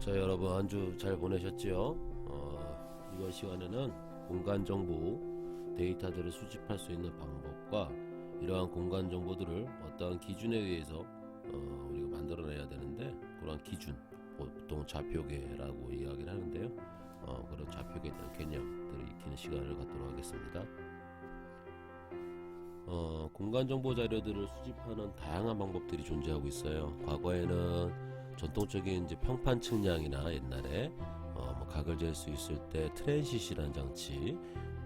자, 여러분 한 주 잘 보내셨지요? 이번 시간에는 공간 정보 데이터들을 수집할 수 있는 방법과 이러한 공간 정보들을 어떠한 기준에 의해서 우리가 만들어내야 되는데, 그런 기준, 보통 좌표계라고 이야기를 하는데요. 그런 좌표계에 대한 개념들을 익히는 시간을 갖도록 하겠습니다. 공간 정보 자료들을 수집하는 다양한 방법들이 존재하고 있어요. 과거에는 전통적인 이제 평판 측량이나 옛날에 뭐 각을 잴 수 있을 때 트랜시시라는 장치,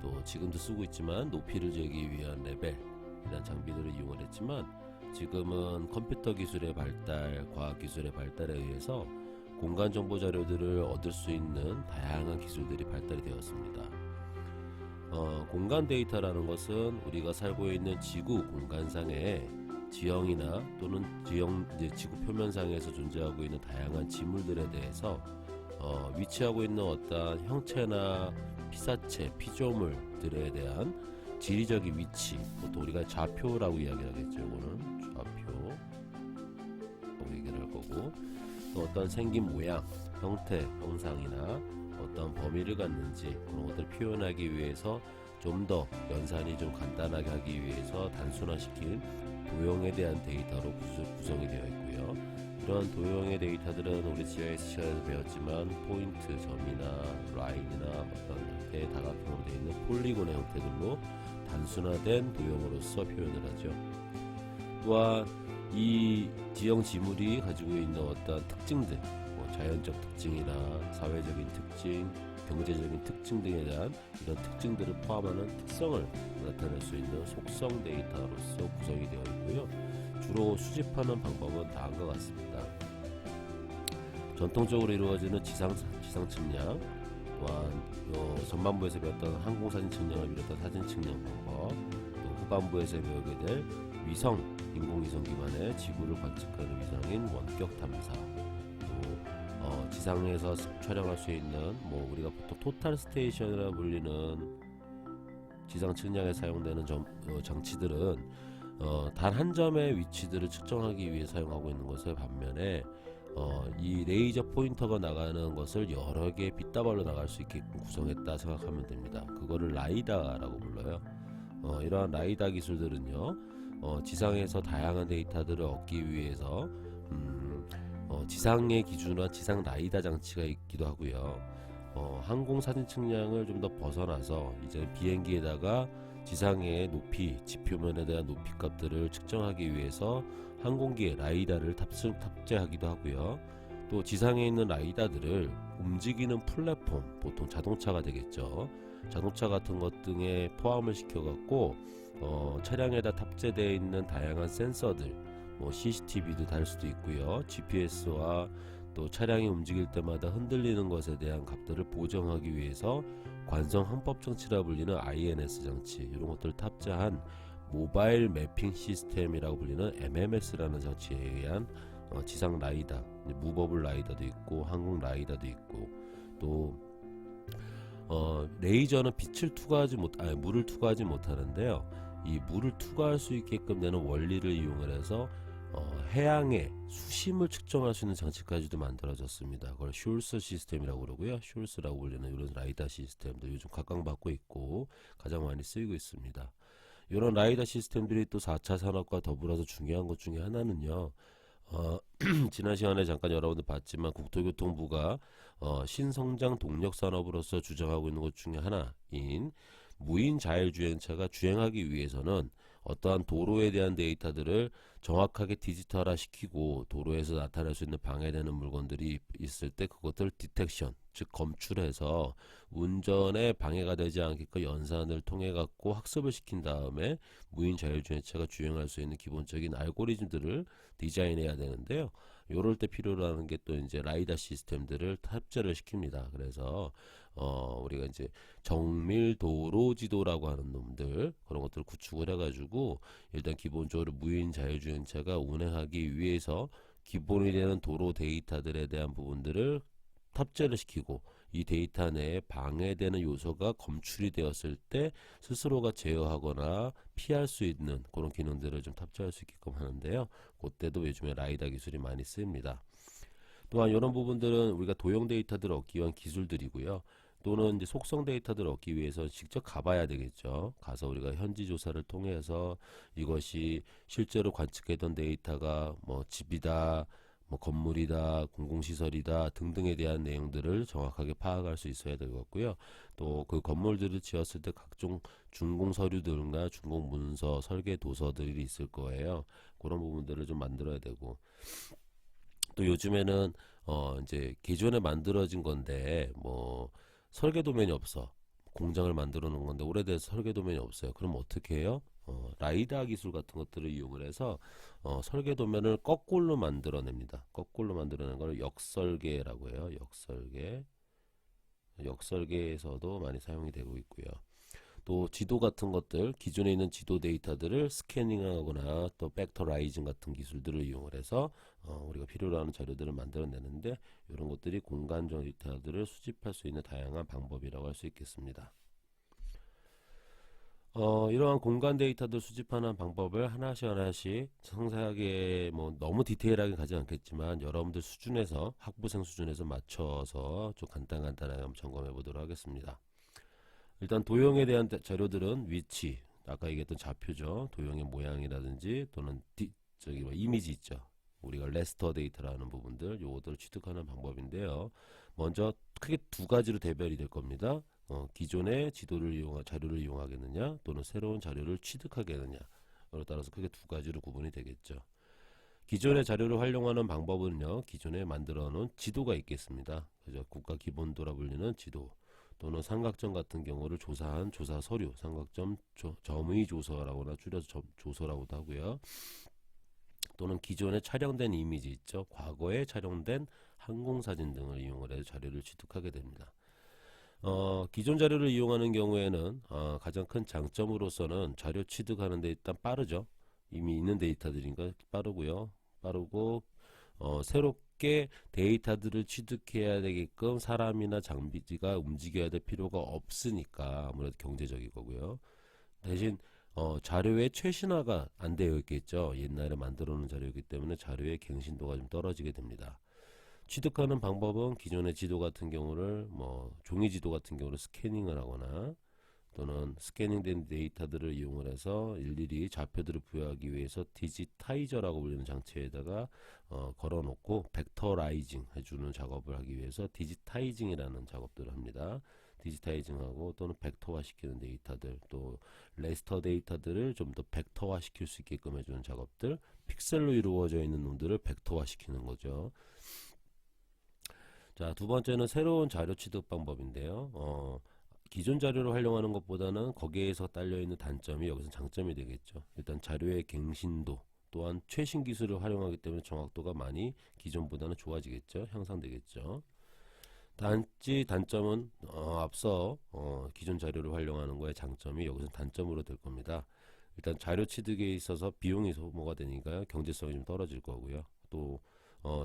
또 지금도 쓰고 있지만 높이를 재기 위한 레벨이라는 장비들을 이용을 했지만, 지금은 컴퓨터 기술의 발달, 과학 기술의 발달에 의해서 공간 정보 자료들을 얻을 수 있는 다양한 기술들이 발달이 되었습니다. 공간 데이터라는 것은 우리가 살고 있는 지구 공간상의 지형이나 또는 지구 표면상에서 존재하고 있는 다양한 지물들에 대해서 위치하고 있는 어떠한 형체나 피사체, 피조물들에 대한 지리적인 위치, 보통 우리가 좌표라고 이야기를 하겠죠. 이거는 좌표라고 얘기를 할 거고, 또 어떤 생긴 모양, 형태, 형상이나 어떤 범위를 갖는지 그런 것들을 표현하기 위해서 좀 더 연산이 좀 간단하게 하기 위해서 단순화시킨 도형에 대한 데이터로 구성이 되어 있고요. 이런 도형의 데이터들은 우리 GIS 시간에서 배웠지만 포인트, 점이나 라인이나 어떤 형태의 다각형으로 되어 있는 폴리곤의 형태들로 단순화된 도형으로서 표현을 하죠. 또한 이 지형 지물이 가지고 있는 어떤 특징들, 자연적 특징이나 사회적인 특징, 경제적인 특징 등에 대한 이런 특징들을 포함하는 특성을 나타낼 수 있는 속성 데이터로서 구성이 되어 있고요. 주로 수집하는 방법은 다음과 같습니다. 전통적으로 이루어지는 지상 측량, 또한 전반부에서 배웠던 항공사진 측량을 비롯한 사진 측량 방법, 또 후반부에서 배우게 될 위성, 인공위성 기반의 지구를 관측하는 위성인 원격 탐사, 지상에서 촬영할 수 있는 우리가 보통 토탈 스테이션이라 불리는 지상 측량에 사용되는 장치들은 단 한 점의 위치들을 측정하기 위해 사용하고 있는 것에 반면에 이 레이저 포인터가 나가는 것을 여러 개의 빗다발로 나갈 수 있게끔 구성했다 생각하면 됩니다. 그거를 라이다라고 불러요. 이러한 라이다 기술들은요, 지상에서 다양한 데이터들을 얻기 위해서 지상의 기준화 지상 라이다 장치가 있기도 하고요. 항공 사진 측량을 좀 더 벗어나서 이제 비행기에다가 지상의 높이, 지표면에 대한 높이 값들을 측정하기 위해서 항공기에 라이다를 탑재하기도 하고요. 또 지상에 있는 라이다들을 움직이는 플랫폼, 보통 자동차가 되겠죠. 자동차 같은 것 등에 포함을 시켜갖고 차량에다 탑재되어 있는 다양한 센서들, CCTV도 달 수도 있고요. GPS와 또 차량이 움직일 때마다 흔들리는 것에 대한 값들을 보정하기 위해서 관성 항법 장치라 불리는 INS 장치, 이런 것들을 탑재한 모바일 매핑 시스템이라고 불리는 MMS라는 장치에 의한 지상 라이다, 무버블 라이다도 있고 항공 라이다도 있고, 또 레이저는 물을 투과하지 못하는데요. 이 물을 투과할 수 있게끔 되는 원리를 이용을 해서 해양의 수심을 측정할 수 있는 장치까지도 만들어졌습니다. 그걸 슐스 시스템이라고 그러고요. 슐스라고 불리는 이런 라이다 시스템도 요즘 각광받고 있고 가장 많이 쓰이고 있습니다. 이런 라이다 시스템들이 또 4차 산업과 더불어서 중요한 것 중에 하나는요, 지난 시간에 잠깐 여러분들 봤지만 국토교통부가 신성장 동력 산업으로서 주장하고 있는 것 중에 하나인 무인 자율주행차가 주행하기 위해서는 어떠한 도로에 대한 데이터들을 정확하게 디지털화 시키고, 도로에서 나타날 수 있는 방해되는 물건들이 있을 때 그것들을 디텍션, 즉 검출해서 운전에 방해가 되지 않게끔 연산을 통해 갖고 학습을 시킨 다음에 무인 자율주행차가 주행할 수 있는 기본적인 알고리즘들을 디자인해야 되는데요. 요럴 때 필요로 하는 게 또 이제 라이다 시스템들을 탑재를 시킵니다. 그래서 우리가 이제 정밀 도로 지도라고 하는 놈들, 그런 것들을 구축을 해가지고 일단 기본적으로 무인 자율주행차가 운행하기 위해서 기본이 되는 도로 데이터들에 대한 부분들을 탑재를 시키고, 이 데이터 내에 방해되는 요소가 검출이 되었을 때 스스로가 제어하거나 피할 수 있는 그런 기능들을 좀 탑재할 수 있게끔 하는데요. 그때도 요즘에 라이다 기술이 많이 쓰입니다. 또한 이런 부분들은 우리가 도형 데이터들을 얻기 위한 기술들이고요. 또는 이제 속성 데이터들을 얻기 위해서 직접 가봐야 되겠죠. 가서 우리가 현지 조사를 통해서 이것이 실제로 관측했던 데이터가 뭐 집이다, 뭐 건물이다, 공공시설이다 등등에 대한 내용들을 정확하게 파악할 수 있어야 되겠고요. 또 그 건물들을 지었을 때 각종 준공 서류들과 준공 문서, 설계 도서들이 있을 거예요. 그런 부분들을 좀 만들어야 되고, 또 요즘에는 이제 기존에 만들어진 건데 뭐 설계 도면이 없어. 공장을 만들어 놓은 건데 오래돼서 설계 도면이 없어요. 그럼 어떻게 해요? 라이다 기술 같은 것들을 이용을 해서 설계 도면을 거꾸로 만들어냅니다. 거꾸로 만들어내는 걸 역설계라고 해요. 역설계. 역설계에서도 많이 사용이 되고 있고요. 또 지도 같은 것들, 기존에 있는 지도 데이터들을 스캐닝하거나 또 팩터라이징 같은 기술들을 이용을 해서 우리가 필요로 하는 자료들을 만들어내는데, 이런 것들이 공간 데이터들을 수집할 수 있는 다양한 방법이라고 할 수 있겠습니다. 이러한 공간 데이터들 수집하는 방법을 하나씩 상세하게, 뭐 너무 디테일하게 가지 않겠지만 여러분들 수준에서, 학부생 수준에서 맞춰서 좀 간단하게 한번 점검해 보도록 하겠습니다. 일단 도형에 대한 자료들은 위치, 아까 얘기했던 좌표죠. 도형의 모양이라든지 또는 저기 뭐 이미지 있죠. 우리가 레스터 데이터라는 부분들, 요것들을 취득하는 방법인데요. 먼저 크게 두 가지로 대별이 될 겁니다. 기존의 자료를 이용하겠느냐, 또는 새로운 자료를 취득하겠느냐. 에 따라서 크게 두 가지로 구분이 되겠죠. 기존의 자료를 활용하는 방법은요, 기존에 만들어 놓은 지도가 있겠습니다. 그죠? 국가 기본도라 불리는 지도, 또는 삼각점 같은 경우를 조사한 조사 서류, 삼각점 점의 조서라거나 줄여서 조서라고도 하고요. 또는 기존에 촬영된 이미지 있죠. 과거에 촬영된 항공사진 등을 이용을 해서 자료를 취득하게 됩니다. 기존 자료를 이용하는 경우에는 가장 큰 장점으로서는 자료 취득하는 데 일단 빠르죠. 이미 있는 데이터들이니까 빠르고요. 빠르고 새롭게 데이터들을 취득해야 되게끔 사람이나 장비가 움직여야 될 필요가 없으니까 아무래도 경제적이고요. 대신 자료의 최신화가 안 되어 있겠죠. 옛날에 만들어 놓은 자료이기 때문에 자료의 갱신도가 좀 떨어지게 됩니다. 취득하는 방법은 기존의 지도 같은 경우를, 뭐 종이 지도 같은 경우를 스캐닝을 하거나, 또는 스캐닝된 데이터들을 이용을 해서 일일이 좌표들을 부여하기 위해서 디지타이저라고 불리는 장치에다가 걸어 놓고 벡터라이징 해주는 작업을 하기 위해서 디지타이징이라는 작업들을 합니다. 디지타이징하고 또는 벡터화 시키는 데이터들, 또 레스터 데이터들을 좀 더 벡터화 시킬 수 있게끔 해주는 작업들, 픽셀로 이루어져 있는 놈들을 벡터화 시키는 거죠. 자, 두 번째는 새로운 자료 취득 방법인데요. 기존 자료를 활용하는 것보다는 거기에서 딸려있는 단점이 여기서 장점이 되겠죠. 일단 자료의 갱신도, 또한 최신 기술을 활용하기 때문에 정확도가 많이 기존보다는 좋아지겠죠. 향상되겠죠. 단점은 앞서 기존 자료를 활용하는 거의 장점이 여기서 단점으로 될 겁니다. 일단 자료 취득에 있어서 비용이 소모가 되니까요. 경제성이 좀 떨어질 거고요. 또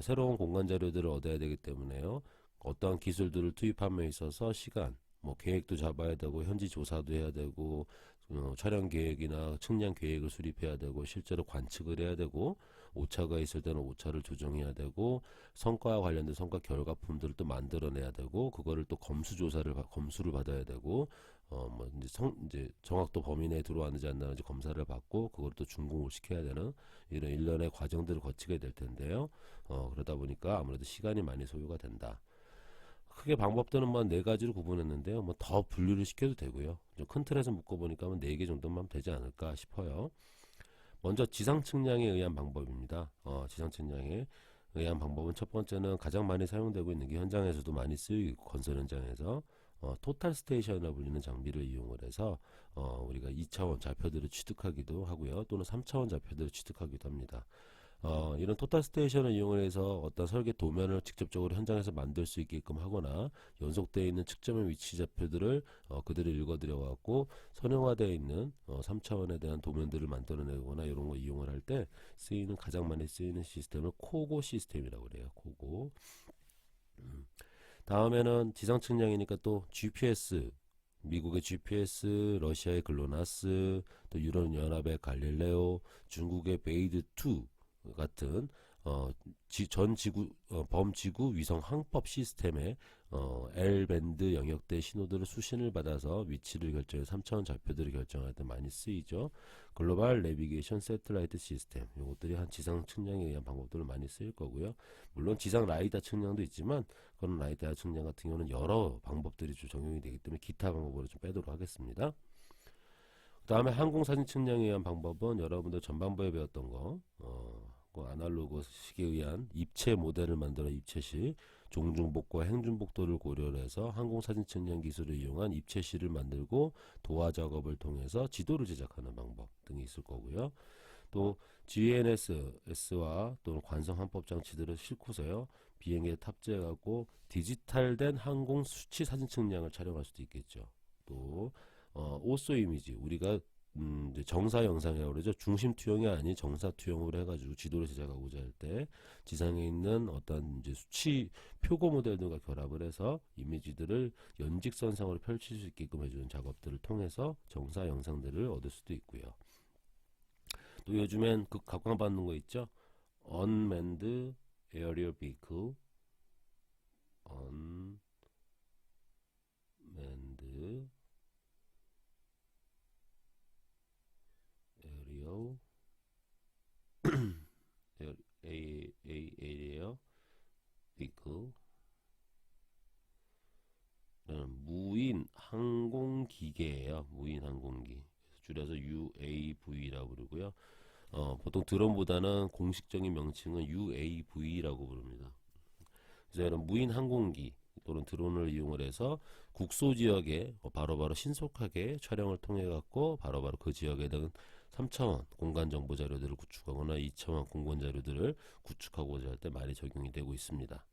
새로운 공간 자료들을 얻어야 되기 때문에요. 어떠한 기술들을 투입함에 있어서 시간, 뭐 계획도 잡아야 되고 현지 조사도 해야 되고 촬영 계획이나 측량 계획을 수립해야 되고 실제로 관측을 해야 되고, 오차가 있을 때는 오차를 조정해야 되고, 성과와 관련된 성과 결과품들을 또 만들어내야 되고, 그거를 또 검수를 받아야 되고, 뭐 이제 정확도 범위 내에 들어왔는지 안 나왔는지 검사를 받고, 그걸 또 준공을 시켜야 되는 이런 일련의 과정들을 거치게 될 텐데요. 그러다 보니까 아무래도 시간이 많이 소요가 된다. 크게 방법들은 뭐 네 가지로 구분했는데요. 뭐 더 분류를 시켜도 되고요. 좀 큰 틀에서 묶어보니까 네 개 정도만 되지 않을까 싶어요. 먼저 지상 측량에 의한 방법입니다. 지상 측량에 의한 방법은 첫 번째는 가장 많이 사용되고 있는 게 현장에서도 많이 쓰이고 건설 현장에서 토탈 스테이션이라 불리는 장비를 이용을 해서 우리가 2차원 좌표들을 취득하기도 하고요. 또는 3차원 좌표들을 취득하기도 합니다. 이런 토탈 스테이션을 이용해서 어떤 설계 도면을 직접적으로 현장에서 만들 수 있게끔 하거나, 연속되어 있는 측정의 위치 좌표들을 그대로 읽어들여 갖고 선형화되어 있는 3차원에 대한 도면들을 만들어내거나, 이런 거 이용을 할 때 가장 많이 쓰이는 시스템을 코고 시스템이라고 그래요. 코고. 다음에는 지상 측량이니까 또 GPS, 미국의 GPS, 러시아의 글로나스, 또 유럽연합의 갈릴레오, 중국의 베이드2 같은 전 지구 범지구 위성 항법 시스템의 L밴드 영역대 신호들을 수신을 받아서 위치를 결정해 3차원 좌표들을 결정할 때 많이 쓰이죠. 글로벌 내비게이션 세틀라이트 시스템, 이것들이 한 지상 측량에 의한 방법들을 많이 쓰일 거고요. 물론 지상 라이다 측량도 있지만 그런 라이다 측량 같은 경우는 여러 방법들이 좀 적용이 되기 때문에 기타 방법으로 좀 빼도록 하겠습니다. 그 다음에 항공사진 측량에 의한 방법은 여러분들 전반부에 배웠던 그 아날로그 식에 의한 입체 모델을 만들어 입체시 종중복과 행중복도를 고려를 해서 항공사진 측량 기술을 이용한 입체시를 만들고 도화 작업을 통해서 지도를 제작하는 방법 등이 있을 거고요. 또 GNSS와 또는 관성 항법 장치들을 싣고서요 비행기에 탑재하고 디지털된 항공 수치 사진 측량을 촬영할 수도 있겠죠. 또 오쏘 이미지, 우리가 이제 정사 영상이라고 그러죠. 중심 투영이 아닌 정사 투영으로 해가지고 지도를 제작하고자 할 때 지상에 있는 어떤 이제 수치 표고 모델들과 결합을 해서 이미지들을 연직선상으로 펼칠 수 있게끔 해주는 작업들을 통해서 정사 영상들을 얻을 수도 있고요. 또 요즘엔 그 각광받는 거 있죠. Unmanned Aerial Vehicle, Unmanned Aerial Aerial Vehicle, 무인 항공기계예요. 무인 항공기. 줄여서 UAV라고 부르고요. 보통 드론보다는 공식적인 명칭은 UAV라고 부릅니다. 그래서 이런 무인 항공기 또는 드론을 이용을 해서 국소 지역에 바로바로 신속하게 촬영을 통해 갖고 바로바로 그 지역에 대한 3차원 공간 정보 자료들을 구축하거나 2차원 공간 자료들을 구축하고자 할 때 많이 적용이 되고 있습니다.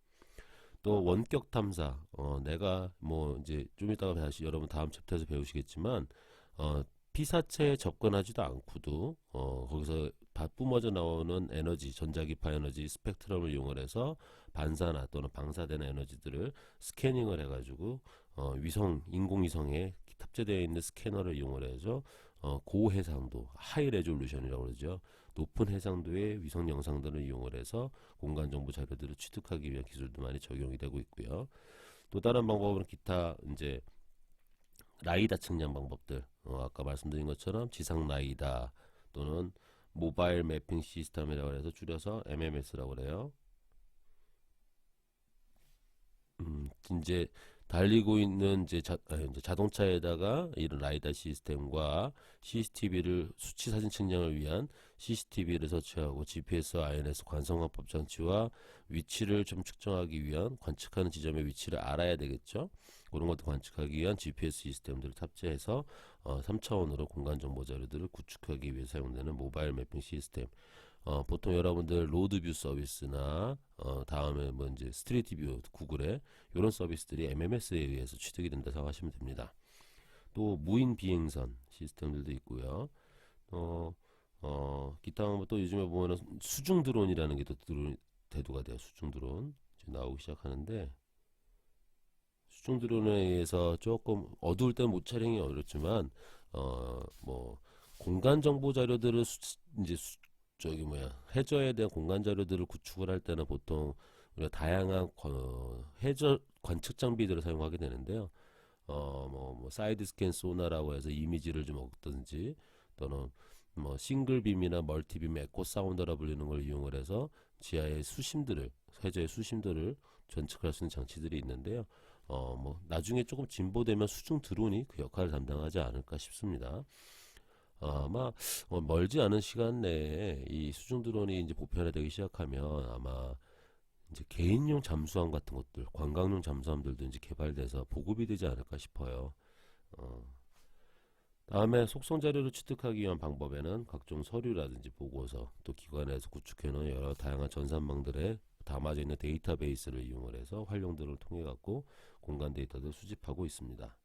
또 원격 탐사, 내가 뭐 이제 좀 이따가 다시 여러분 다음 챕터에서 배우시겠지만 피사체에 접근하지도 않고도 거기서 뿜어져 나오는 에너지, 전자기파 에너지 스펙트럼을 이용을 해서 반사나 또는 방사되는 에너지들을 스캐닝을 해가지고 인공위성에 탑재되어 있는 스캐너를 이용을 해서 고해상도, 하이 레졸루션이라고 그러죠. 높은 해상도의 위성 영상들을 이용을 해서 공간 정보 자료들을 취득하기 위한 기술도 많이 적용이 되고 있고요. 또 다른 방법은 기타 이제 라이다 측량 방법들, 아까 말씀드린 것처럼 지상 라이다 또는 모바일 매핑 시스템이라고 해서 줄여서 MMS라고 그래요. 이제 달리고 있는 이제 자동차에다가 이런 라이다 시스템과 CCTV를 수치 사진 측량을 위한 CCTV를 설치하고 GPS, INS 관성화법 장치와 위치를 좀 측정하기 위한 관측하는 지점의 위치를 알아야 되겠죠. 그런 것도 관측하기 위한 GPS 시스템들을 탑재해서 3차원으로 공간 정보 자료들을 구축하기 위해 사용되는 모바일 매핑 시스템. 보통 여러분들 로드뷰 서비스나 다음에 뭐 이제 스트리트뷰 구글에 이런 서비스들이 MMS에 의해서 취득이 된다 생각하시면 됩니다. 또 무인 비행선 시스템들도 있고요. 기타 또 요즘에 보면은 수중 드론이라는 게 또 대두가 돼요. 수중 드론 지금 나오기 시작하는데 수중 드론에 의해서 조금 어두울 땐 못 촬영이 어렵지만 뭐 공간 정보 자료들을 이제 해저에 대한 공간 자료들을 구축을 할 때는 보통 우리가 다양한 해저 관측 장비들을 사용하게 되는데요. 뭐 사이드 스캔 소나라고 해서 이미지를 좀 얻든지 또는 뭐 싱글 빔이나 멀티 빔 에코 사운더라 불리는 걸 이용을 해서 지하의 수심들을 해저의 수심들을 관측할 수 있는 장치들이 있는데요. 뭐 나중에 조금 진보되면 수중 드론이 그 역할을 담당하지 않을까 싶습니다. 아마 멀지 않은 시간 내에 이 수중 드론이 이제 보편화되기 시작하면 아마 이제 개인용 잠수함 같은 것들, 관광용 잠수함들도 이제 개발돼서 보급이 되지 않을까 싶어요. 다음에 속성 자료를 취득하기 위한 방법에는 각종 서류라든지 보고서, 또 기관에서 구축해놓은 여러 다양한 전산망들에 담아져 있는 데이터베이스를 이용을 해서 활용들을 통해 갖고 공간 데이터를 수집하고 있습니다.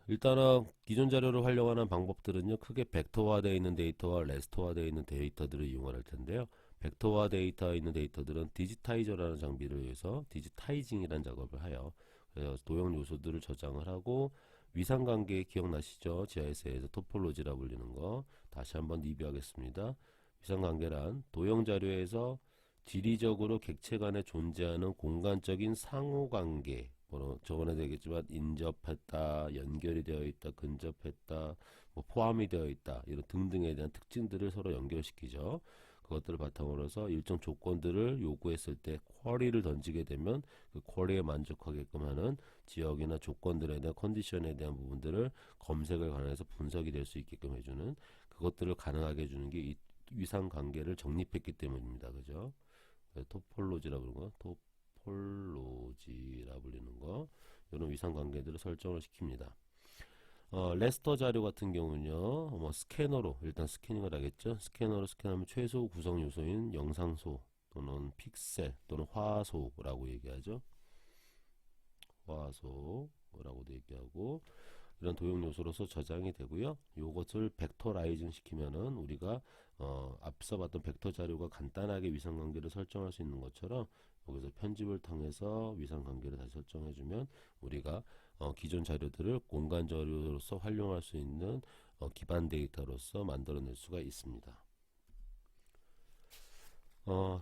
일단은 기존 자료를 활용하는 방법들은요, 크게 벡터화되어 있는 데이터와 레스터화되어 있는 데이터들을 이용할 텐데요. 벡터화 데이터에 있는 데이터들은 디지타이저라는 장비를 이용해서 디지타이징이라는 작업을 해요. 그래서 도형 요소들을 저장을 하고 위상관계 기억나시죠? GIS에서 토폴로지라 불리는 거 다시 한번 리뷰하겠습니다. 위상관계란 도형 자료에서 지리적으로 객체 간에 존재하는 공간적인 상호관계, 뭐 저번에 되겠지만 인접했다, 연결이 되어 있다, 근접했다, 뭐 포함이 되어 있다, 이런 등등에 대한 특징들을 서로 연결시키죠. 그것들을 바탕으로 해서 일정 조건들을 요구했을 때 쿼리를 던지게 되면 그 쿼리에 만족하게끔 하는 지역이나 조건들에 대한 컨디션에 대한 부분들을 검색을 관해서 분석이 될 수 있게끔 해주는, 그것들을 가능하게 해주는 게 이 위상 관계를 정립했기 때문입니다. 그죠? 토폴로지라 부르는 거, 토폴로지라 불리는 거, 이런 위상 관계들을 설정을 시킵니다. 레스터 자료 같은 경우는요, 뭐 스캐너로 일단 스캐닝을 하겠죠. 스캐너로 스캔하면 최소 구성 요소인 영상소 또는 픽셀 또는 화소라고 얘기하죠. 화소라고도 얘기하고, 이런 도형 요소로서 저장이 되고요. 요것을 벡터라이징 시키면은 우리가 앞서 봤던 벡터 자료가 간단하게 위상 관계를 설정할 수 있는 것처럼 여기서 편집을 통해서 위상 관계를 다시 설정해주면 우리가 기존 자료들을 공간 자료로서 활용할 수 있는 기반 데이터로서 만들어낼 수가 있습니다.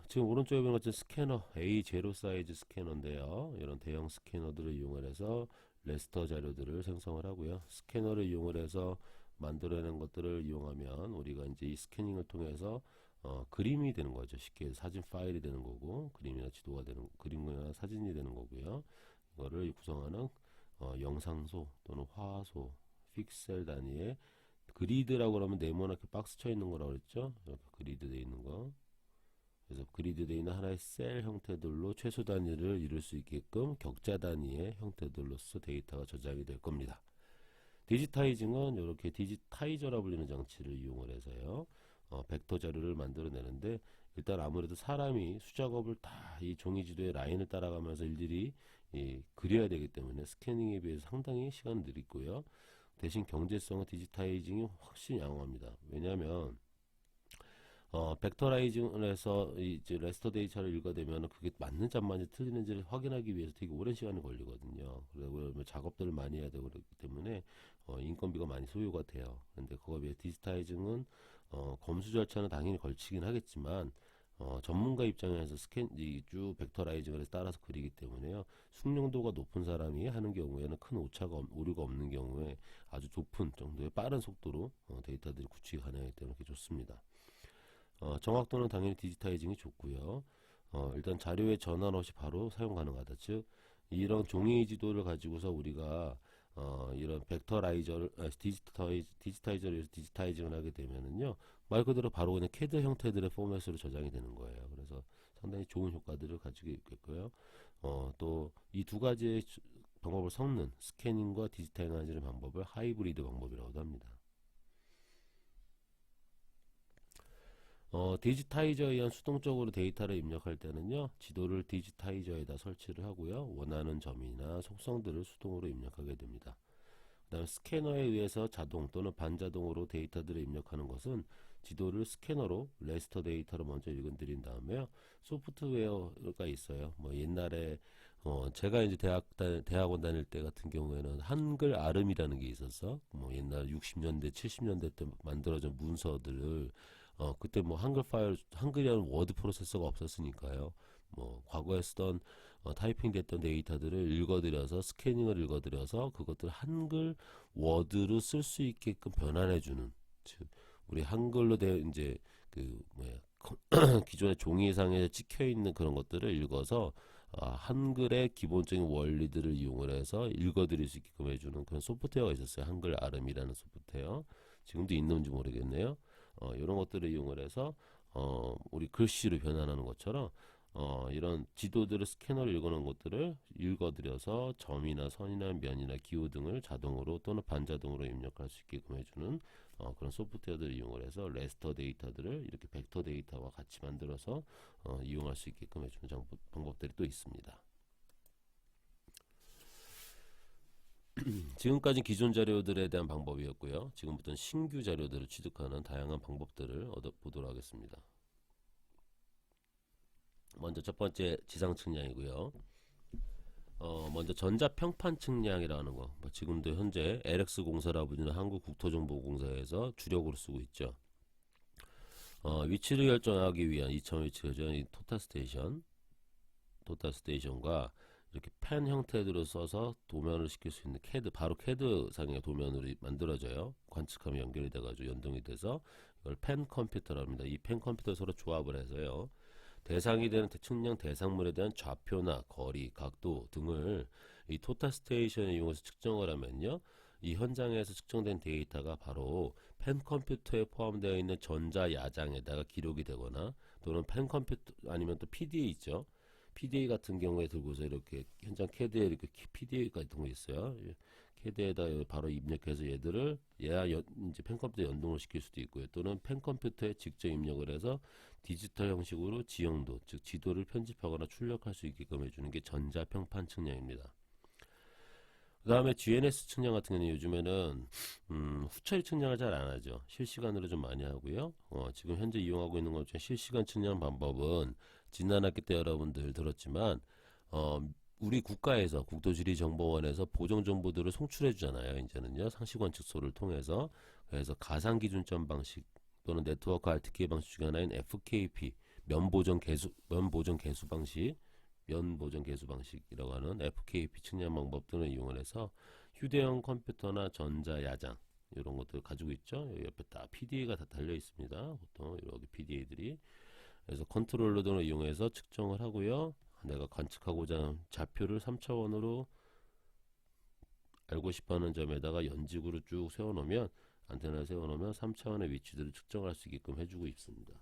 지금 오른쪽에 보는 것처럼 스캐너 A0 사이즈 스캐너인데요. 이런 대형 스캐너들을 이용을 해서 레스터 자료들을 생성을 하고요. 스캐너를 이용을 해서 만들어낸 것들을 이용하면 우리가 이제 이 스캐닝을 통해서 그림이 되는 거죠. 쉽게 해서 사진 파일이 되는 거고, 그림이나 지도가 되는, 그림이나 사진이 되는 거고요. 이거를 구성하는 영상소 또는 화소, 픽셀 단위의 그리드라고 하면 네모나게 박스 쳐 있는 거라고 그랬죠. 이렇게 그리드 되어 있는 거. 그래서 그리드 되어 있는 하나의 셀 형태들로 최소 단위를 이룰 수 있게끔 격자 단위의 형태들로서 데이터가 저장이 될 겁니다. 디지타이징은 이렇게 디지타이저라 불리는 장치를 이용을 해서요, 벡터 자료를 만들어내는데, 일단 아무래도 사람이 수작업을 다 이 종이 지도의 라인을 따라가면서 일일이 그려야 되기 때문에 스캐닝에 비해서 상당히 시간은 느리고요. 대신 경제성은 디지타이징이 훨씬 양호합니다. 왜냐하면 벡터라이징을 해서 이제 레스터 데이터를 읽어내면 그게 맞는지 안 맞는지 틀리는지를 확인하기 위해서 되게 오랜 시간이 걸리거든요. 그리고 작업들을 많이 해야 되고 그렇기 때문에 인건비가 많이 소요가 돼요. 근데 그거에 비해 디지타이징은 검수 절차는 당연히 걸치긴 하겠지만 전문가 입장에서 쭉 벡터라이징을 해서 따라서 그리기 때문에요, 숙련도가 높은 사람이 하는 경우에는 큰 오류가 없는 경우에 아주 높은 정도의 빠른 속도로 데이터들이 구축이 가능하기 때문에 그렇게 좋습니다. 정확도는 당연히 디지타이징이 좋고요. 일단 자료의 전환 없이 바로 사용 가능하다. 즉 이런 종이 지도를 가지고서 우리가 이런 벡터라이저를 디지타이저를 위해서 디지타이징을 하게 되면은요, 말 그대로 바로 그냥 캐드 형태들의 포맷으로 저장이 되는 거예요. 그래서 상당히 좋은 효과들을 가지고 있겠고요. 또 이 두 가지의 방법을 섞는 스캐닝과 디지타이징하는 방법을 하이브리드 방법이라고도 합니다. 디지타이저에 의한 수동적으로 데이터를 입력할 때는요, 지도를 디지타이저에다 설치를 하고요, 원하는 점이나 속성들을 수동으로 입력하게 됩니다. 그 다음 스캐너에 의해서 자동 또는 반자동으로 데이터들을 입력하는 것은 지도를 스캐너로 레스터 데이터로 먼저 읽어드린 다음에요, 소프트웨어가 있어요. 뭐 옛날에 제가 이제 대학원 다닐 때 같은 경우에는 한글 아름이라는 게 있어서, 뭐 옛날 60년대 70년대 때 만들어진 문서들을 그때 뭐 한글 파일, 한글이라는 워드 프로세서가 없었으니까요, 뭐 과거에 쓰던 타이핑 됐던 데이터들을 읽어들여서 스캐닝을 읽어들여서 그것들 한글 워드로 쓸 수 있게끔 변환해주는, 즉 우리 한글로 된 이제 그 뭐야 기존의 종이상에 찍혀 있는 그런 것들을 읽어서 한글의 기본적인 원리들을 이용을 해서 읽어드릴 수 있게끔 해주는 그런 소프트웨어가 있었어요. 한글 아름이라는 소프트웨어. 지금도 있는지 모르겠네요. 이런 것들을 이용을 해서 우리 글씨로 변환하는 것처럼 이런 지도들을 스캐너로 읽어놓은 것들을 읽어들여서 점이나 선이나 면이나 기호 등을 자동으로 또는 반자동으로 입력할 수 있게끔 해주는 그런 소프트웨어들을 이용을 해서 레스터 데이터들을 이렇게 벡터 데이터와 같이 만들어서 이용할 수 있게끔 해주는 방법들이 또 있습니다. 지금까지 기존 자료들에 대한 방법이었고요. 지금부터는 신규 자료들을 취득하는 다양한 방법들을 보도록 하겠습니다. 먼저 첫 번째 지상 측량이고요. 먼저 전자평판 측량이라는 거, 지금도 현재 LX 공사라 불리는 한국국토정보공사에서 주력으로 쓰고 있죠. 위치를 결정하기 위한 이점 위치죠. 이 토탈 스테이션과 이렇게 펜 형태로 써서 도면을 시킬 수 있는 캐드, 바로 캐드 상의 도면으로 만들어져요. 관측하면 연결이 돼가지고 연동이 돼서 이걸 펜 컴퓨터라고 합니다. 이 펜 컴퓨터 서로 조합을 해서요. 대상이 되는 측량 대상물에 대한 좌표나 거리, 각도 등을 이 토탈 스테이션을 이용해서 측정을 하면요. 이 현장에서 측정된 데이터가 바로 펜 컴퓨터에 포함되어 있는 전자 야장에다가 기록이 되거나 또는 펜 컴퓨터 아니면 또 PDA 있죠. PDA 같은 경우에 들고서 이렇게 현장 캐드에 이렇게 PDA 같은 거 있어요. 캐드에다 바로 입력해서 얘들을 이제 펜컴퓨터 연동을 시킬 수도 있고요. 또는 펜컴퓨터에 직접 입력을 해서 디지털 형식으로 지형도, 즉 지도를 편집하거나 출력할 수 있게끔 해주는 게 전자평판 측량입니다. 그 다음에 GNS 측량 같은 경우는 요즘에는 후처리 측량을 잘 안 하죠. 실시간으로 좀 많이 하고요. 지금 현재 이용하고 있는 것 중에 실시간 측량 방법은 지난 학기 때 여러분들 들었지만 우리 국가에서 국토지리정보원에서 보정 정보들을 송출해 주잖아요. 이제는요. 상시관측소를 통해서. 그래서 가상 기준점 방식 또는 네트워크 RTK 방식 중에 하나인 FKP 면보정 개수 방식이라고 하는 FKP 측량 방법 등을 이용을 해서 휴대용 컴퓨터나 전자야장 이런 것들 가지고 있죠. 여기 옆에 다 PDA가 다 달려 있습니다. 보통 여기 PDA들이. 그래서 컨트롤러 등을 이용해서 측정을 하고요. 내가 관측하고자 하는 좌표를 3차원으로 알고 싶어하는 점에다가 연직으로 쭉 세워놓으면 안테나를 세워놓으면 3차원의 위치들을 측정할 수 있게끔 해주고 있습니다.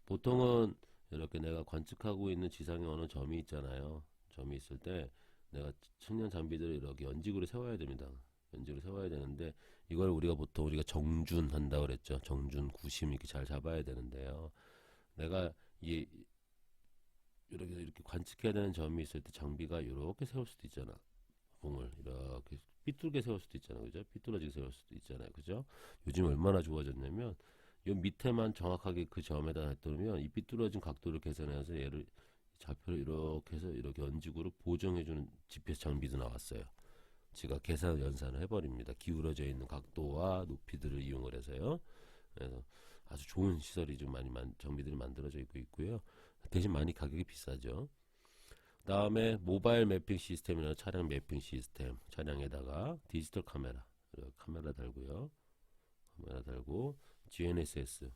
보통은 이렇게 내가 관측하고 있는 지상에 어느 점이 있잖아요. 점이 있을 때 내가 측량 장비들을 이렇게 연직으로 세워야 됩니다. 연직으로 세워야 되는데 이걸 우리가 정준 한다고 그랬죠. 정준, 구심 이렇게 잘 잡아야 되는데요. 내가 이렇게 관측해야 되는 점이 있을 때 장비가 이렇게 세울 수도 있잖아. 봉을 이렇게 삐뚤게 세울 수도 있잖아요. 그죠? 삐뚤어지게 세울 수도 있잖아요. 그죠? 요즘 얼마나 좋아졌냐면 요 밑에만 정확하게 그 점에다 놔두면 이 삐뚤어진 각도를 계산해서 얘를 좌표를 이렇게 해서 이렇게 연직으로 보정해주는 GPS 장비도 나왔어요. 제가 계산 연산을 해버립니다. 기울어져 있는 각도와 높이들을 이용을 해서요. 그래서 아주 좋은 시설이 좀 많이 장비들이 만들어져 있고요. 대신 많이 가격이 비싸죠. 다음에 모바일 매핑 시스템이나 차량 매핑 시스템, 차량에다가 디지털 카메라, 카메라 달고요. 카메라 달고 GNSS,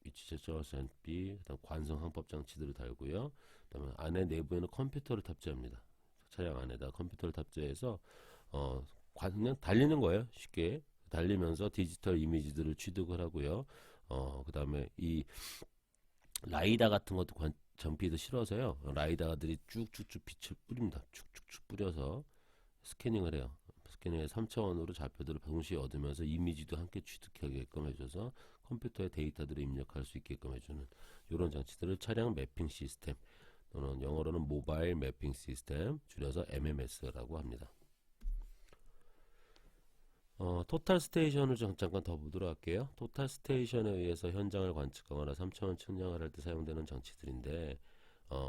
위치 측정할 수 있는 B, 그다음 관성 항법 장치들을 달고요. 그다음에 안에 내부에는 컴퓨터를 탑재합니다. 차량 안에다 컴퓨터를 탑재해서 그냥 달리는 거예요. 쉽게 달리면서 디지털 이미지들을 취득을 하고요. 그다음에 이 라이다 같은 것도 전피도 실어서요. 라이다들이 쭉쭉쭉 빛을 뿌립니다. 쭉쭉쭉 뿌려서 스캐닝을 해요. 스캐닝해서 3차원으로 좌표들을 동시에 얻으면서 이미지도 함께 취득하게끔 해줘서 컴퓨터에 데이터들을 입력할 수 있게끔 해주는 이런 장치들을 차량 매핑 시스템 또는 영어로는 모바일 매핑 시스템, 줄여서 MMS라고 합니다. 토탈 스테이션을 잠깐 더 보도록 할게요. 토탈 스테이션에 의해서 현장을 관측하거나 3차원 측량을 할 때 사용되는 장치들인데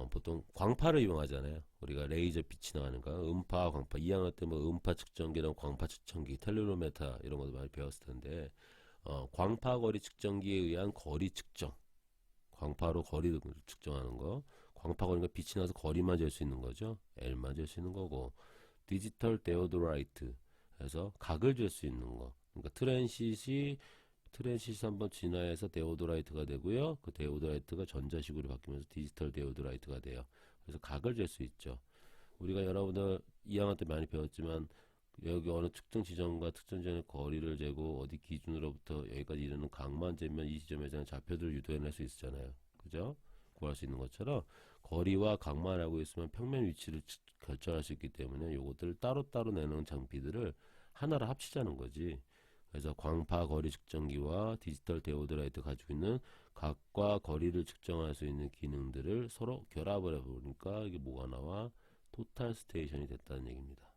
보통 광파를 이용하잖아요. 우리가 레이저 빛이 나가는 거, 음파, 광파, 2학년 때 뭐 음파 측정기랑 광파 측정기, 텔레로메타 이런 것도 많이 배웠을 텐데 광파 거리 측정기에 의한 거리 측정, 광파로 거리를 측정하는 거, 광파 거리가 빛이 나서 거리만 잴 수 있는 거죠. L만 잴 수 있는 거고, 디지털 데오도라이트 해서 각을 잴 수 있는 거. 그러니까 트랜시시 한번 진화해서 데오도라이트가 되고요. 그 데오도라이트가 전자식으로 바뀌면서 디지털 데오도라이트가 돼요. 그래서 각을 잴 수 있죠. 우리가 여러분들 2학년 때 많이 배웠지만 여기 어느 특정 지점과 특정 지점의 거리를 재고 어디 기준으로부터 여기까지 이르는 각만 재면 이 지점에서는 좌표들을 유도해낼 수 있잖아요. 그죠? 구할 수 있는 것처럼 거리와 각만 알고 있으면 평면 위치를 결정할 수 있기 때문에 요것들을 따로따로 내는 장비들을 하나로 합치자는 거지. 그래서 광파 거리 측정기와 디지털 데오드라이트 가지고 있는 각과 거리를 측정할 수 있는 기능들을 서로 결합을 해보니까 이게 뭐가 나와? 토탈 스테이션이 됐다는 얘기입니다.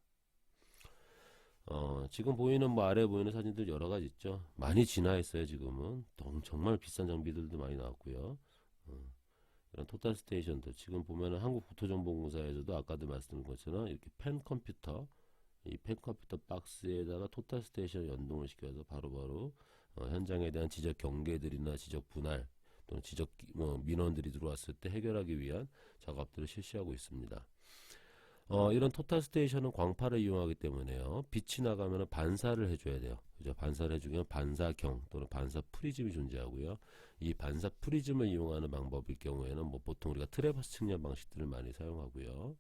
지금 보이는 아래 보이는 사진들 여러 가지 있죠. 많이 진화했어요. 지금은 정말 비싼 장비들도 많이 나왔고요. 이런 토탈 스테이션들 지금 보면은 한국국토정보공사에서도 아까도 말씀드린 것처럼 이렇게 펜 컴퓨터 이 펜컴퓨터 박스에다가 토탈 스테이션 연동을 시켜서 바로바로 현장에 대한 지적 경계들이나 지적 분할 또는 지적 민원들이 들어왔을 때 해결하기 위한 작업들을 실시하고 있습니다. 이런 토탈 스테이션은 광파를 이용하기 때문에요. 빛이 나가면 반사를 해줘야 돼요. 그죠? 반사를 해주면 반사경 또는 반사 프리즘이 존재하고요. 이 반사 프리즘을 이용하는 방법일 경우에는 뭐 보통 우리가 트래버스 측량 방식들을 많이 사용하고요.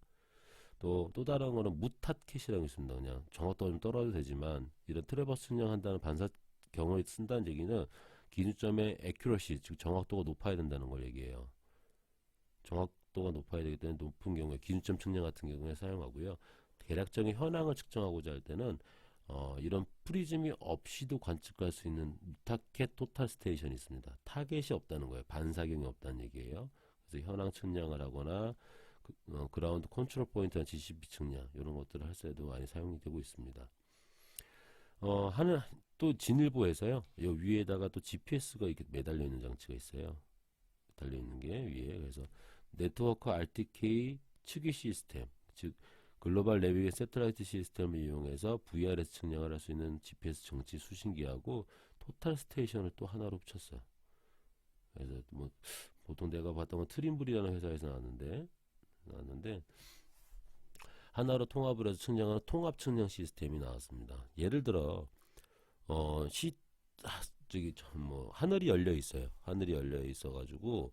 또 다른 거는 무탓캣이라는 게 있습니다. 그냥 정확도가 좀 떨어져도 되지만 이런 트래버스 측량한다는 반사경을 쓴다는 얘기는 기준점의 accuracy, 즉 정확도가 높아야 된다는 걸 얘기해요. 정확도가 높아야 되기 때문에 높은 경우에 기준점 측량 같은 경우에 사용하고요. 대략적인 현황을 측정하고자 할 때는 이런 프리즘이 없이도 관측할 수 있는 무타켓 토탈 스테이션이 있습니다. 타겟이 없다는 거예요. 반사경이 없다는 얘기예요. 그래서 현황 측량을 하거나 그라운드 컨트롤 포인트나 GCP 측량 이런 것들을 할 때도 많이 사용이 되고 있습니다. 하는 또 진일보에서요. 이 위에다가 또 GPS가 이렇게 매달려 있는 장치가 있어요. 달려 있는 게 위에. 그래서 네트워크 RTK 측위 시스템, 즉 글로벌 내비게 세틀라이트 시스템을 이용해서 VRS 측량을 할 수 있는 GPS 정치 수신기하고 토탈 스테이션을 또 하나로 붙였어요. 그래서 뭐 보통 내가 봤던 건 트림블이라는 회사에서 나왔는데 하나로 통합을 해서 측량하는 통합 측량 시스템이 나왔습니다. 예를 들어 어, 시 저기 뭐 하늘이 열려 있어요. 하늘이 열려 있어 가지고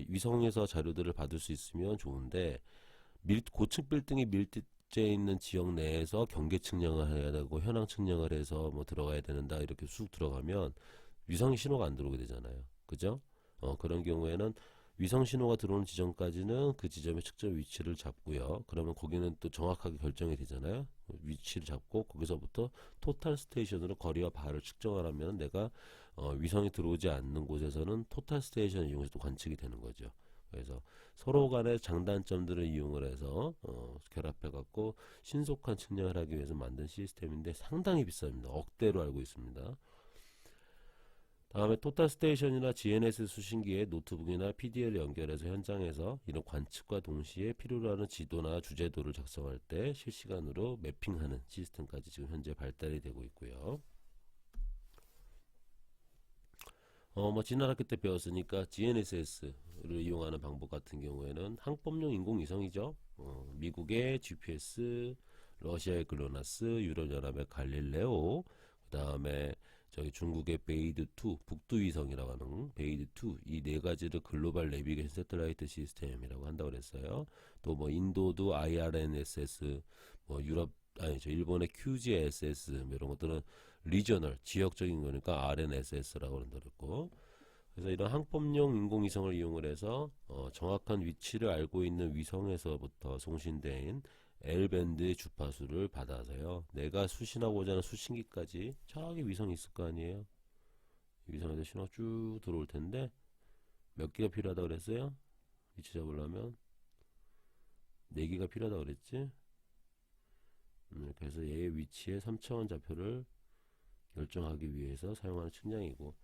위성에서 자료들을 받을 수 있으면 좋은데 고층 빌딩이 밀집돼 있는 지역 내에서 경계 측량을 해야 되고 현황 측량을 해서 뭐 들어가야 되는다 이렇게 쑥 들어가면 위성 신호가 안 들어오게 되잖아요. 그죠? 그런 경우에는 위성 신호가 들어오는 지점까지는 그 지점의 측정 위치를 잡고요. 그러면 거기는 또 정확하게 결정이 되잖아요. 위치를 잡고 거기서부터 토탈 스테이션으로 거리와 바를 측정하려면 내가 위성이 들어오지 않는 곳에서는 토탈 스테이션을 이용해서 또 관측이 되는 거죠. 그래서 서로 간의 장단점들을 이용을 해서 결합해 갖고 신속한 측량을 하기 위해서 만든 시스템인데 상당히 비쌉니다. 억대로 알고 있습니다. 다음에 토탈 스테이션이나 GNSS 수신기에 노트북이나 PDL을 연결해서 현장에서 이런 관측과 동시에 필요로 하는 지도나 주제도를 작성할 때 실시간으로 매핑하는 시스템까지 지금 현재 발달이 되고 있고요. 뭐 지난 학기 때 배웠으니까 GNSS를 이용하는 방법 같은 경우에는 항법용 인공위성이죠. 미국의 GPS, 러시아의 글로나스, 유럽연합의 갈릴레오, 그 다음에 저희 중국의 베이드2, 북두위성이라고 하는 베이드2 이 네 가지를 글로벌 내비게이션 세틀라이트 시스템이라고 한다고 그랬어요. 또 뭐 인도도 IRNSS, 뭐 일본의 QGISS 뭐 이런 것들은 리저널 지역적인 거니까 RNSS라고 그랬고, 그래서 이런 항법용 인공위성을 이용을 해서 정확한 위치를 알고 있는 위성에서부터 송신된 L밴드의 주파수를 받아서요. 내가 수신하고자 하는 수신기까지 저기 위성이 있을 거 아니에요. 위성에서 신호가 쭉 들어올 텐데 몇 개가 필요하다고 그랬어요? 위치 잡으려면 4개가 필요하다고 그랬지? 그래서 얘의 위치의 3차원 좌표를 결정하기 위해서 사용하는 측량이고,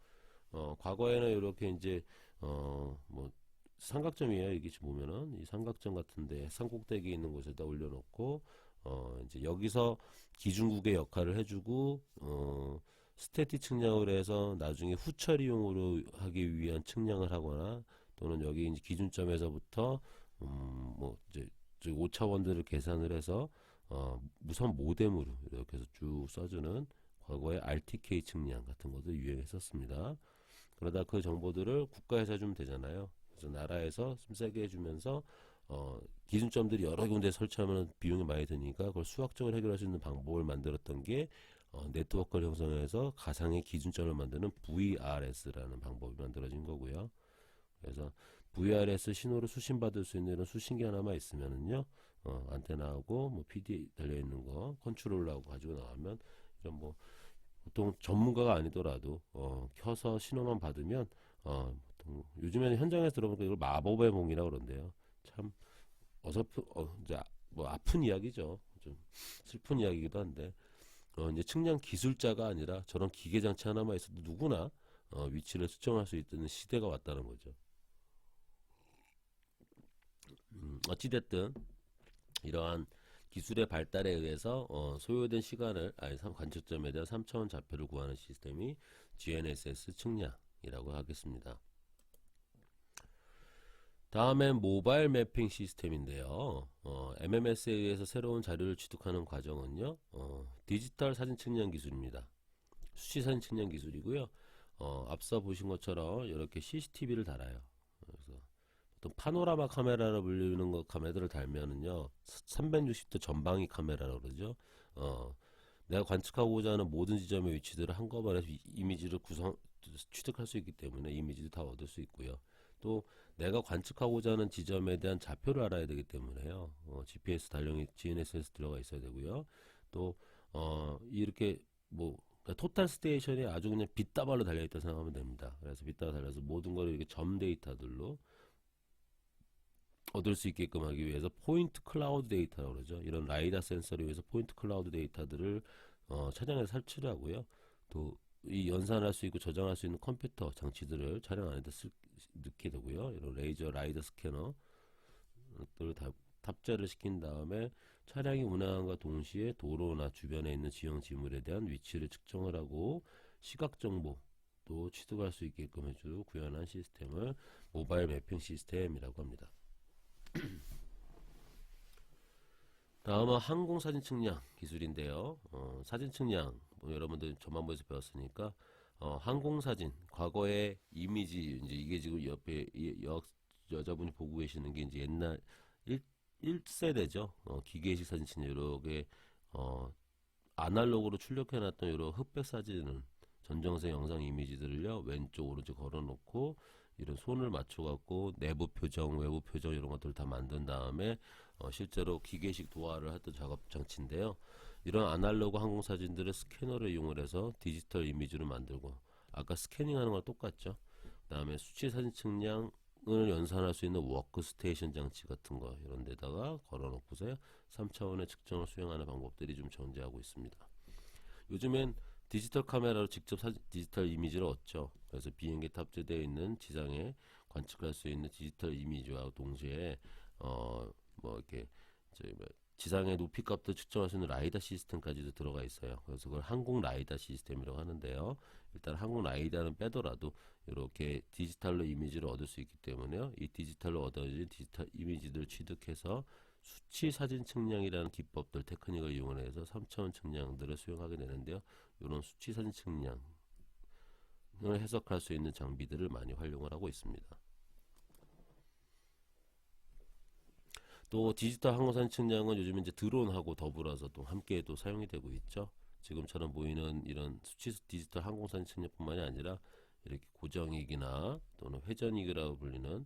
과거에는 이렇게 이제 뭐 삼각점이에요. 이게 지금 보면은 이 삼각점 같은데 산꼭대기에 있는 곳에다 올려놓고 이제 여기서 기준국의 역할을 해주고 스태틱 측량을 해서 나중에 후처리용으로 하기 위한 측량을 하거나 또는 여기 이제 기준점에서부터 뭐 이제 5차원들을 계산을 해서 무선 모뎀으로 이렇게 해서 쭉 써주는 과거의 RTK 측량 같은 것도 유행했었습니다. 그러다 그 정보들을 국가에서 해주면 되잖아요. 그래서 나라에서 좀 세게 해주면서 기준점들이 여러 군데 설치하면 비용이 많이 드니까 그걸 수학적으로 해결할 수 있는 방법을 만들었던 게 네트워크를 형성해서 가상의 기준점을 만드는 VRS라는 방법이 만들어진 거고요. 그래서 VRS 신호를 수신받을 수 있는 이런 수신기 하나만 있으면은요, 안테나하고 뭐 PD 달려있는 거 컨트롤러하고 가지고 나가면 이런 뭐 보통 전문가가 아니더라도 켜서 신호만 받으면 보통 요즘에는 현장에서 들어보니까 이걸 마법의 봉이라고 그러는데요. 참 어설픈 이제 뭐 아픈 이야기죠. 좀 슬픈 이야기이기도 한데 이제 측량 기술자가 아니라 저런 기계 장치 하나만 있어도 누구나 위치를 측정할 수 있는 시대가 왔다는 거죠. 어찌됐든 이러한 기술의 발달에 의해서 소요된 시간을 관측점에 대한 3차원 좌표를 구하는 시스템이 GNSS 측량이라고 하겠습니다. 다음엔 모바일 매핑 시스템인데요. MMS에 의해서 새로운 자료를 취득하는 과정은요, 디지털 사진 측량 기술입니다. 수치 사진 측량 기술이고요. 앞서 보신 것처럼 이렇게 CCTV를 달아요. 그래서 보통 파노라마 카메라로 불리는 거 카메라를 달면은요, 360도 전방위 카메라라고 그러죠. 내가 관측하고자 하는 모든 지점의 위치들을 한꺼번에 이미지를 취득할 수 있기 때문에 이미지도 다 얻을 수 있고요. 또 내가 관측하고자 하는 지점에 대한 좌표를 알아야 되기 때문에요. GPS 달령이 GNSS 들어가 있어야 되고요. 또 이렇게 뭐 토탈 스테이션이 아주 그냥 빗다발로 달려있다 생각하면 됩니다. 그래서 빗다발 달려서 모든 걸 이렇게 점 데이터들로 얻을 수 있게끔 하기 위해서 포인트 클라우드 데이터라고 그러죠. 이런 라이다 센서를 위해서 포인트 클라우드 데이터들을 차량에서 설치를 하고요. 또 이 연산할 수 있고 저장할 수 있는 컴퓨터 장치들을 차량 안에다 넣게 되고요. 이런 레이저 라이더 스캐너를 다 탑재를 시킨 다음에 차량이 운행함과 동시에 도로나 주변에 있는 지형 지물에 대한 위치를 측정을 하고 시각 정보도 취득할 수 있게끔 해주고 구현한 시스템을 모바일 매핑 시스템이라고 합니다. 다음은 항공 사진 측량 기술인데요. 사진 측량 여러분들 전반부에서 배웠으니까 항공 사진 과거의 이미지 이제 이게 지금 옆에 여자분이 보고 계시는 게 이제 옛날 1세대죠. 기계식 사진 측량 이렇게 아날로그로 출력해놨던 이런 흑백 사진은 전정세 영상 이미지들을요 왼쪽 오른쪽 걸어놓고 이런 손을 맞춰갖고 내부 표정 외부 표정 이런 것들을 다 만든 다음에 실제로 기계식 도화를 했던 작업 장치인데요. 이런 아날로그 항공 사진들을 스캐너를 이용을 해서 디지털 이미지로 만들고 아까 스캐닝하는 거랑 똑같죠. 그 다음에 수치 사진 측량을 연산할 수 있는 워크스테이션 장치 같은 거 이런 데다가 걸어놓고서요 3차원의 측정을 수행하는 방법들이 좀 존재하고 있습니다. 요즘엔 디지털 카메라로 직접 디지털 이미지를 얻죠. 그래서 비행기 탑재되어 있는 지상에 관측할 수 있는 디지털 이미지와 동시에 뭐 이렇게 지상의 높이 값도 측정할 수 있는 라이다 시스템까지도 들어가 있어요. 그래서 그걸 항공 라이다 시스템이라고 하는데요. 일단 항공 라이다는 빼더라도 이렇게 디지털로 이미지를 얻을 수 있기 때문에요. 이 디지털로 얻어진 디지털 이미지들을 취득해서 수치 사진 측량이라는 기법들 테크닉을 이용해서 3차원 측량들을 수행하게 되는데요. 이런 수치 사진 측량을 해석할 수 있는 장비들을 많이 활용을 하고 있습니다. 또 디지털 항공사진 측량은 요즘 이제 드론하고 더불어서 또 함께 또 사용이 되고 있죠. 지금처럼 보이는 이런 수치 디지털 항공사진 측량뿐만이 아니라 이렇게 고정익이나 또는 회전익이라고 불리는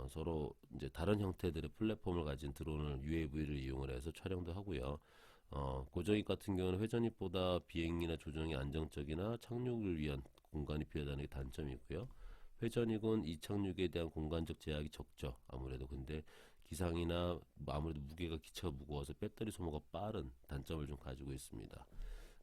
서로 이제 다른 형태들의 플랫폼을 가진 드론을 UAV를 이용을 해서 촬영도 하고요. 고정익 같은 경우는 회전익보다 비행이나 조정이 안정적이나 착륙을 위한 공간이 필요하다는 게 단점이고요. 회전익은 이착륙에 대한 공간적 제약이 적죠. 아무래도 근데 기상이나 아무래도 무게가 기체가 무거워서 배터리 소모가 빠른 단점을 좀 가지고 있습니다.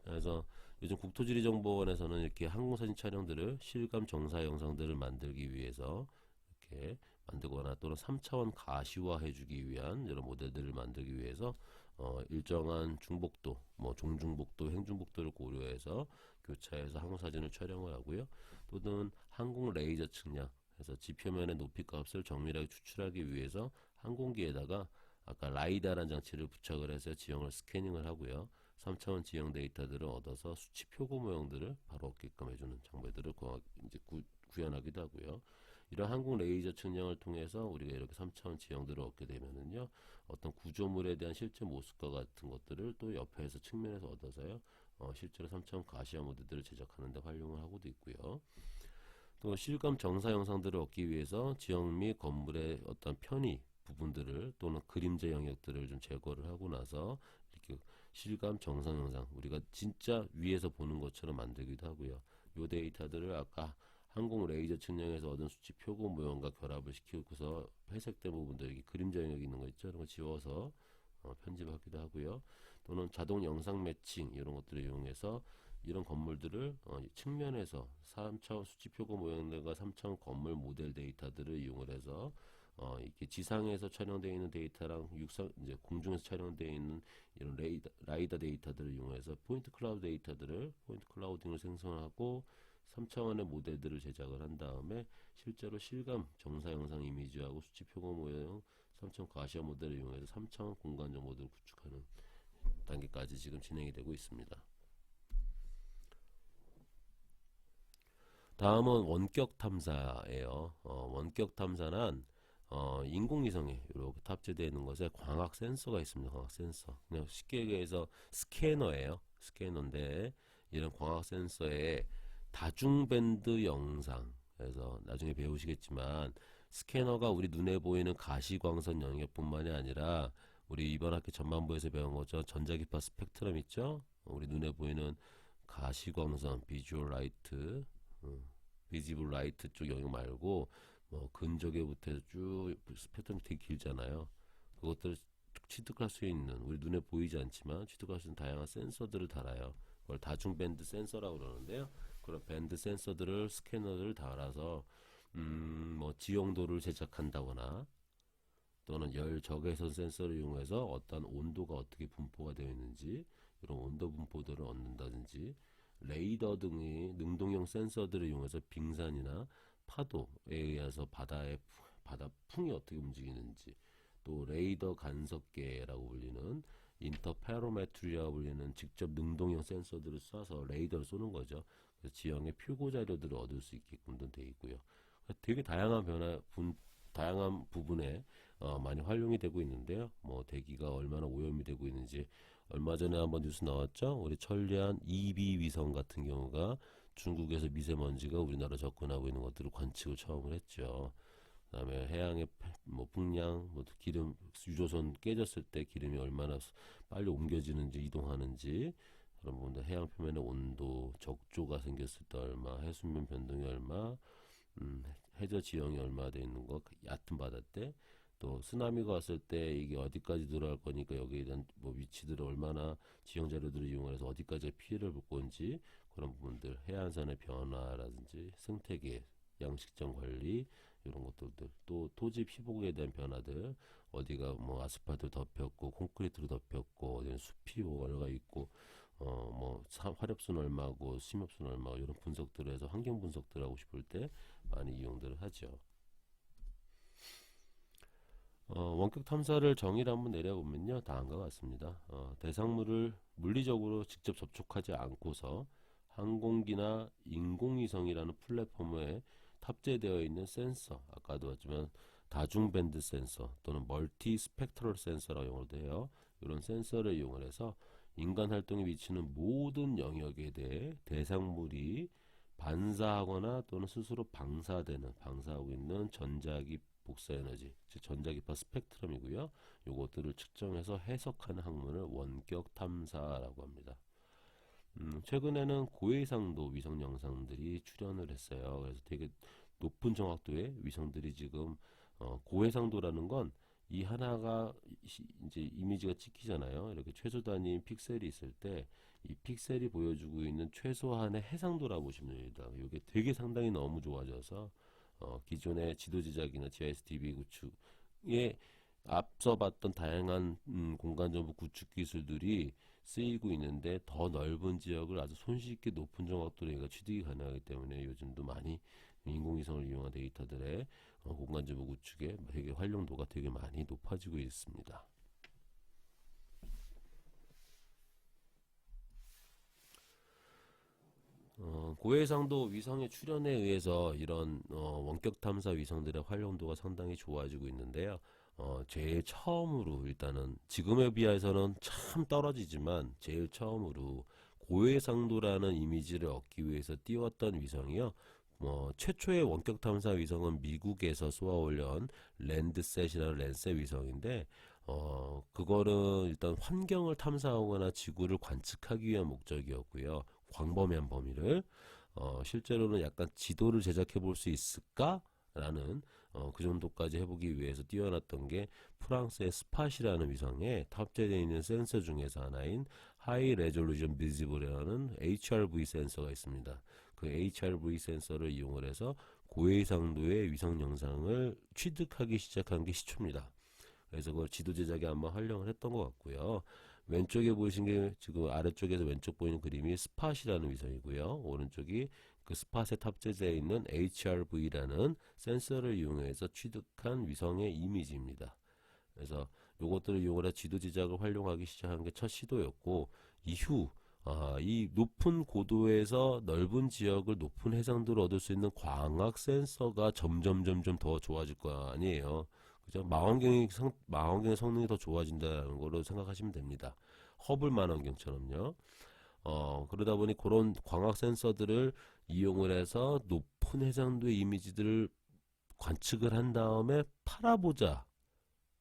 그래서 요즘 국토지리정보원에서는 이렇게 항공사진 촬영들을 실감 정사 영상들을 만들기 위해서 이렇게 만들거나 또는 3차원 가시화 해주기 위한 이런 모델들을 만들기 위해서 일정한 중복도, 뭐 종중복도, 행중복도를 고려해서 교차해서 항공사진을 촬영을 하고요. 또는 항공 레이저 측량 해서 지표면의 높이값을 정밀하게 추출하기 위해서 항공기에다가 아까 라이다라는 장치를 부착을 해서 지형을 스캐닝을 하고요. 3차원 지형 데이터들을 얻어서 수치 표고 모형들을 바로 얻게끔 해주는 장비들을 이제 구현하기도 하고요. 이런 항공 레이저 측량을 통해서 우리가 이렇게 3차원 지형들을 얻게 되면은요, 어떤 구조물에 대한 실제 모습과 같은 것들을 또 옆에서 측면에서 얻어서요, 실제로 3차원 가시화 모드들을 제작하는 데 활용을 하고도 있고요. 또 실감 정사 영상들을 얻기 위해서 지형 및 건물의 어떤 편의 부분들을 또는 그림자 영역들을 좀 제거를 하고 나서 이렇게 실감 정상 영상 우리가 진짜 위에서 보는 것처럼 만들기도 하고요. 이 데이터들을 아까 항공 레이저 측량에서 얻은 수치 표고 모형과 결합을 시키고서 회색된 부분들 여기 그림자 영역이 있는 거 있죠. 이런 거 지워서 편집하기도 하고요. 또는 자동 영상 매칭 이런 것들을 이용해서 이런 건물들을 측면에서 3차원 수치 표고 모형들과 3차원 건물 모델 데이터들을 이용을 해서 이렇게 지상에서 촬영되어 있는 데이터랑 육상 이제 공중에서 촬영되어 있는 이런 라이다 데이터들을 이용해서 포인트 클라우드 데이터들을 포인트 클라우딩을 생성하고 3차원의 모델들을 제작을 한 다음에 실제로 실감 정사 영상 이미지하고 수치 표고 모형 3차원 가시화 모델을 이용해서 3차원 공간 정보들을 구축하는 단계까지 지금 진행이 되고 있습니다. 다음은 원격 탐사예요. 원격 탐사는 인공위성에 이렇게 탑재되어 있는 것에 광학 센서가 있습니다. 광학 센서. 그냥 쉽게 얘기해서 스캐너예요. 스캐너인데 이런 광학 센서에 다중밴드 영상. 그래서 나중에 배우시겠지만 스캐너가 우리 눈에 보이는 가시광선 영역뿐만이 아니라 우리 이번 학기 전반부에서 배운 거죠. 전자기파 스펙트럼 있죠? 우리 눈에 보이는 가시광선, 비주얼 라이트, 비지블 라이트 쪽 영역 말고 뭐 근적에부터 해서 쭉 스펙트럼이 되게 길잖아요. 그것들을 취득할 수 있는 우리 눈에 보이지 않지만 취득할 수 있는 다양한 센서들을 달아요. 그걸 다중밴드 센서라고 그러는데요. 그런 밴드 센서들을 스캐너를 달아서 뭐 지형도를 제작한다거나 또는 열 적외선 센서를 이용해서 어떤 온도가 어떻게 분포가 되어 있는지 이런 온도 분포들을 얻는다든지 레이더 등의 능동형 센서들을 이용해서 빙산이나 파도에 의해서 바다 풍이 어떻게 움직이는지 또 레이더 간섭계라고 불리는 인터페로메트리라고 불리는 직접 능동형 센서들을 쏴서 레이더를 쏘는 거죠. 그래서 지형의 표고 자료들을 얻을 수 있게끔도 되어 있고요. 되게 다양한 부분에 많이 활용이 되고 있는데요. 뭐 대기가 얼마나 오염이 되고 있는지 얼마 전에 한번 뉴스 나왔죠. 우리 천리안 EB 위성 같은 경우가 중국에서 미세먼지가 우리나라 접근하고 있는 것들을 관측을 처음을 했죠. 그다음에 해양의 뭐 풍량, 뭐 기름 유조선 깨졌을 때 기름이 얼마나 빨리 옮겨지는지 이동하는지 그런 부분들 해양 표면의 온도, 적조가 생겼을 때 얼마, 해수면 변동이 얼마, 해저 지형이 얼마 돼 있는 거, 얕은 바다 때, 또 쓰나미가 왔을 때 이게 어디까지 들어갈 거니까 여기에 대한 뭐 위치들을 얼마나 지형 자료들을 이용해서 어디까지 피해를 볼 건지 그런 부분들, 해안선의 변화라든지 생태계, 양식장 관리 이런 것들들, 또 토지 피복에 대한 변화들, 어디가 뭐 아스팔트 덮였고 콘크리트로 덮였고 어디는 숲이 올라가 있고 뭐 화렵수는 얼마고 심엽수는 얼마고 이런 분석들을 해서 환경 분석들 하고 싶을 때 많이 이용들을 하죠. 원격 탐사를 정의를 한번 내려보면요 다음과 같습니다. 대상물을 물리적으로 직접 접촉하지 않고서 항공기나 인공위성이라는 플랫폼에 탑재되어 있는 센서, 아까도 봤지만 다중밴드 센서 또는 멀티 스펙트럴 센서라고 영어로도 해요. 이런 센서를 이용해서 인간 활동에 미치는 모든 영역에 대해 대상물이 반사하거나 또는 스스로 방사하고 있는 전자기 복사 에너지, 즉 전자기파 스펙트럼이고요. 요것들을 측정해서 해석하는 학문을 원격 탐사라고 합니다. 최근에는 고해상도 위성 영상들이 출현을 했어요. 그래서 되게 높은 정확도의 위성들이 지금 고해상도라는 건 이 하나가 이제 이미지가 찍히잖아요. 이렇게 최소 단위인 픽셀이 있을 때 이 픽셀이 보여주고 있는 최소한의 해상도라고 보시면 됩니다. 이게 되게 상당히 너무 좋아져서 기존의 지도 제작이나 GIS-DB 구축에 앞서 봤던 다양한 공간정보 구축 기술들이 쓰이고 있는데 더 넓은 지역을 아주 손쉽게 높은 정확도로 취득이 가능하기 때문에 요즘도 많이 인공위성을 이용한 데이터들의 공간정보 구축에 되게 활용도가 되게 많이 높아지고 있습니다. 고해상도 위성의 출현에 의해서 이런 원격 탐사 위성들의 활용도가 상당히 좋아지고 있는데요. 제일 처음으로 일단은 지금에 비해서는 참 떨어지지만 제일 처음으로 고해상도라는 이미지를 얻기 위해서 띄웠던 위성이요. 최초의 원격 탐사 위성은 미국에서 쏘아 올려온 랜드셋이라는 랜셋 위성인데 그거는 일단 환경을 탐사하거나 지구를 관측하기 위한 목적이었고요. 광범위한 범위를 실제로는 약간 지도를 제작해 볼 수 있을까? 라는 그 정도까지 해보기 위해서 띄워놨던 게 프랑스의 스팟이라는 위성에 탑재되어 있는 센서 중에서 하나인 하이 레졸루션 비지블이라는 HRV 센서가 있습니다. 그 HRV 센서를 이용을 해서 고해상도의 위성 영상을 취득하기 시작한 게 시초입니다. 그래서 그걸 지도 제작에 아마 활용을 했던 것 같고요. 왼쪽에 보이신 게 지금 아래쪽에서 왼쪽 보이는 그림이 스팟이라는 위성이고요. 오른쪽이 그 스팟에 탑재되어 있는 HRV라는 센서를 이용해서 취득한 위성의 이미지입니다. 그래서 요것들을 이용해서 지도 제작을 활용하기 시작한 게 첫 시도였고, 이후 이 높은 고도에서 넓은 지역을 높은 해상도를 얻을 수 있는 광학 센서가 점점 더 좋아질 거 아니에요. 그죠? 망원경의 성능이 더 좋아진다는 걸로 생각하시면 됩니다. 허블 망원경처럼요. 그러다 보니 그런 광학 센서들을 이용을 해서 높은 해상도의 이미지들을 관측을 한 다음에 팔아보자.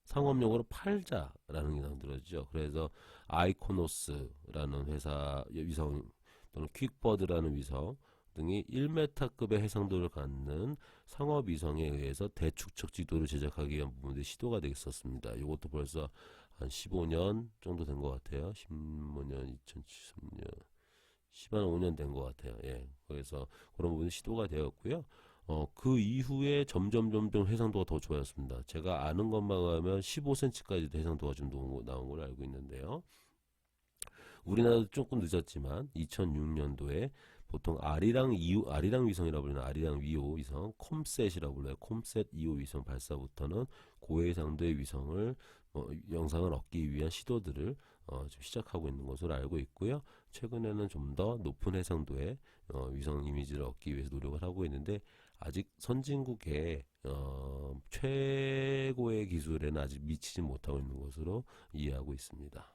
상업용으로 팔자라는 게 만들어지죠. 그래서 아이코노스라는 회사 위성 또는 퀵버드라는 위성 등이 1m급의 해상도를 갖는 상업 위성에 의해서 대축척 지도를 제작하기 위한 부분들이 시도가 되었었습니다. 이것도 벌써 한 15년 정도 된 것 같아요. 15년, 2013년, 15년 된 것 같아요. 예. 그래서 그런 부분이 시도가 되었고요. 그 이후에 점점 해상도가 더 좋아졌습니다. 제가 아는 것만 하면 15cm까지도 해상도가 좀 나온 걸로 알고 있는데요. 우리나라도 조금 늦었지만 2006년도에 보통 아리랑 위성이라고 불리는 아리랑 2호 위성, 콤셋이라고 불러요. 콤셋 2호 위성 발사부터는 고해상도의 위성을 영상을 얻기 위한 시도들을 좀 시작하고 있는 것으로 알고 있고요. 최근에는 좀 더 높은 해상도의 위성 이미지를 얻기 위해서 노력을 하고 있는데, 아직 선진국의 최고의 기술에는 아직 미치지 못하고 있는 것으로 이해하고 있습니다.